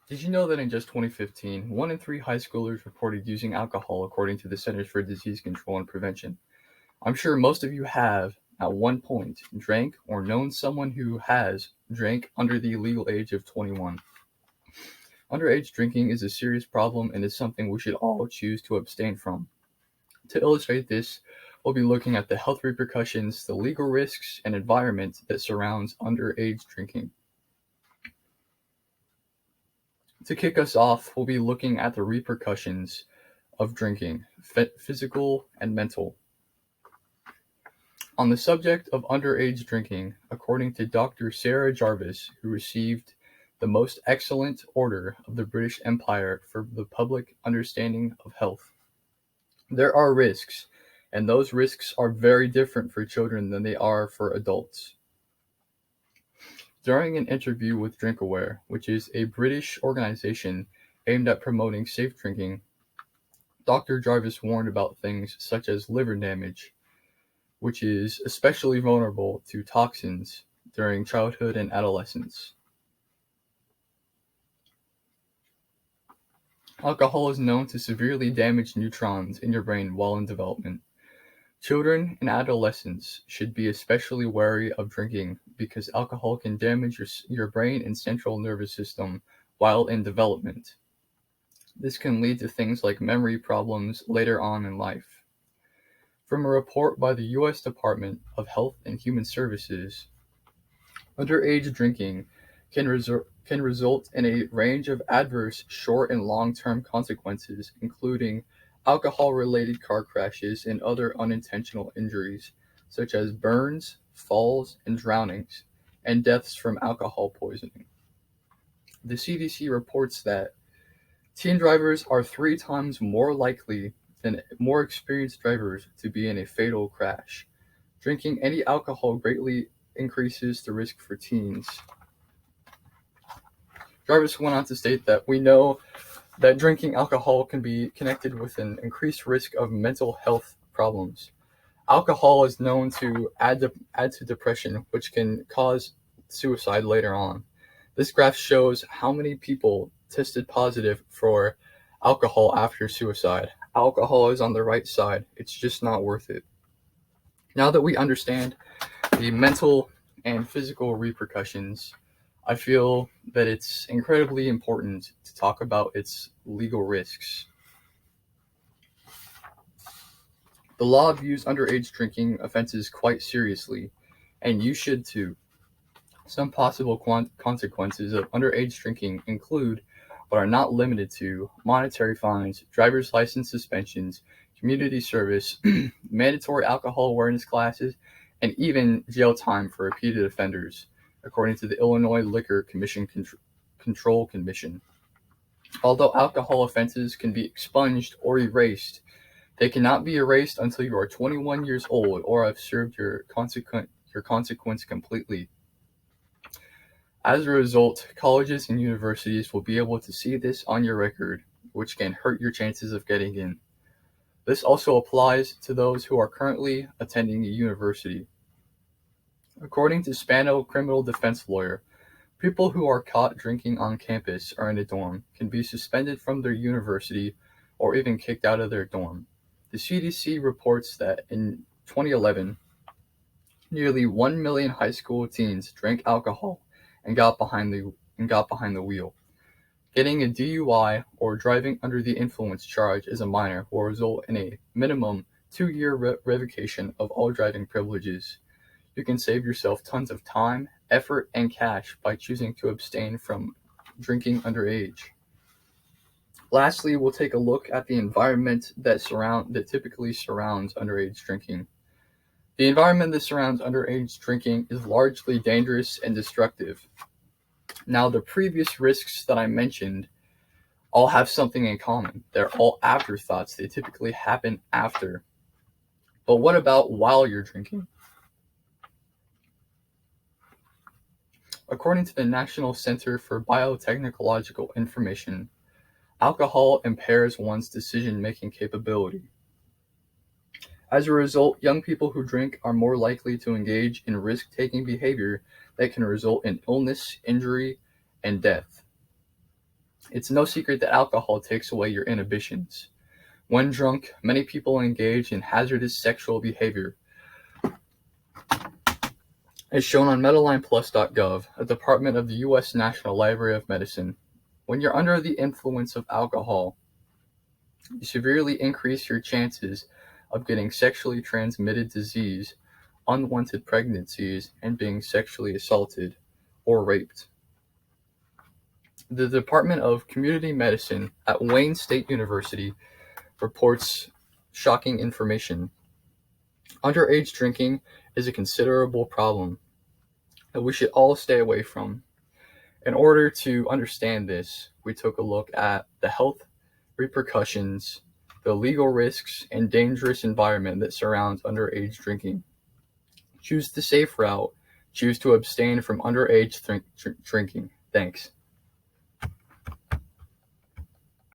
Did you know that in just 2015, 1 in 3 high schoolers reported using alcohol according to the Centers for Disease Control and Prevention? I'm sure most of you have, at one point, drank or known someone who has drank under the legal age of 21. Underage drinking is a serious problem and is something we should all choose to abstain from. To illustrate this, we'll be looking at the health repercussions, the legal risks, and environment that surrounds underage drinking. To kick us off, we'll be looking at the repercussions of drinking, physical and mental. On the subject of underage drinking, according to Dr. Sarah Jarvis, who received the Most Excellent Order of the British Empire for the public understanding of health, there are risks, and those risks are very different for children than they are for adults. During an interview with DrinkAware, which is a British organization aimed at promoting safe drinking, Dr. Jarvis warned about things such as liver damage, which is especially vulnerable to toxins during childhood and adolescence. Alcohol is known to severely damage neurons in your brain while in development. Children and adolescents should be especially wary of drinking because alcohol can damage your brain and central nervous system while in development. This can lead to things like memory problems later on in life. From a report by the U.S. Department of Health and Human Services, underage drinking can result in a range of adverse short and long-term consequences, including alcohol-related car crashes and other unintentional injuries, such as burns, falls, and drownings, and deaths from alcohol poisoning. The CDC reports that teen drivers are 3 times more likely than more experienced drivers to be in a fatal crash. Drinking any alcohol greatly increases the risk for teens. Jarvis went on to state that we know that drinking alcohol can be connected with an increased risk of mental health problems. Alcohol is known to add to depression, which can cause suicide later on. This graph shows how many people tested positive for alcohol after suicide. Alcohol is on the right side. It's just not worth it. Now that we understand the mental and physical repercussions, I feel that it's incredibly important to talk about its legal risks. The law views underage drinking offenses quite seriously, and you should too. Some possible consequences of underage drinking include, but are not limited to, monetary fines, driver's license suspensions, community service, mandatory alcohol awareness classes, and even jail time for repeated offenders, according to the Illinois Liquor Commission Control Commission. Although alcohol offenses can be expunged or erased, they cannot be erased until you are 21 years old or have served your consequence completely. As a result, colleges and universities will be able to see this on your record, which can hurt your chances of getting in. This also applies to those who are currently attending a university. According to Spano criminal defense lawyer, people who are caught drinking on campus or in a dorm can be suspended from their university or even kicked out of their dorm. The CDC reports that in 2011, nearly 1 million high school teens drank alcohol and got behind the wheel. Getting a DUI or driving under the influence charge as a minor will result in a minimum 2-year revocation of all driving privileges. You can save yourself tons of time, effort, and cash by choosing to abstain from drinking underage. Lastly, we'll take a look at the environment that typically surrounds underage drinking. The environment that surrounds underage drinking is largely dangerous and destructive. Now, the previous risks that I mentioned all have something in common. They're all afterthoughts. They typically happen after. But what about while you're drinking? According to the National Center for Biotechnological Information, alcohol impairs one's decision-making capability. As a result, young people who drink are more likely to engage in risk-taking behavior that can result in illness, injury, and death. It's no secret that alcohol takes away your inhibitions. When drunk, many people engage in hazardous sexual behavior. As shown on MedlinePlus.gov, a department of the U.S. National Library of Medicine, when you're under the influence of alcohol, you severely increase your chances of getting sexually transmitted disease, unwanted pregnancies, and being sexually assaulted or raped. The Department of Community Medicine at Wayne State University reports shocking information. Underage drinking is a considerable problem that we should all stay away from. In order to understand this, we took a look at the health repercussions, the legal risks, and dangerous environment that surrounds underage drinking. Choose the safe route. Choose to abstain from underage drinking. Thanks.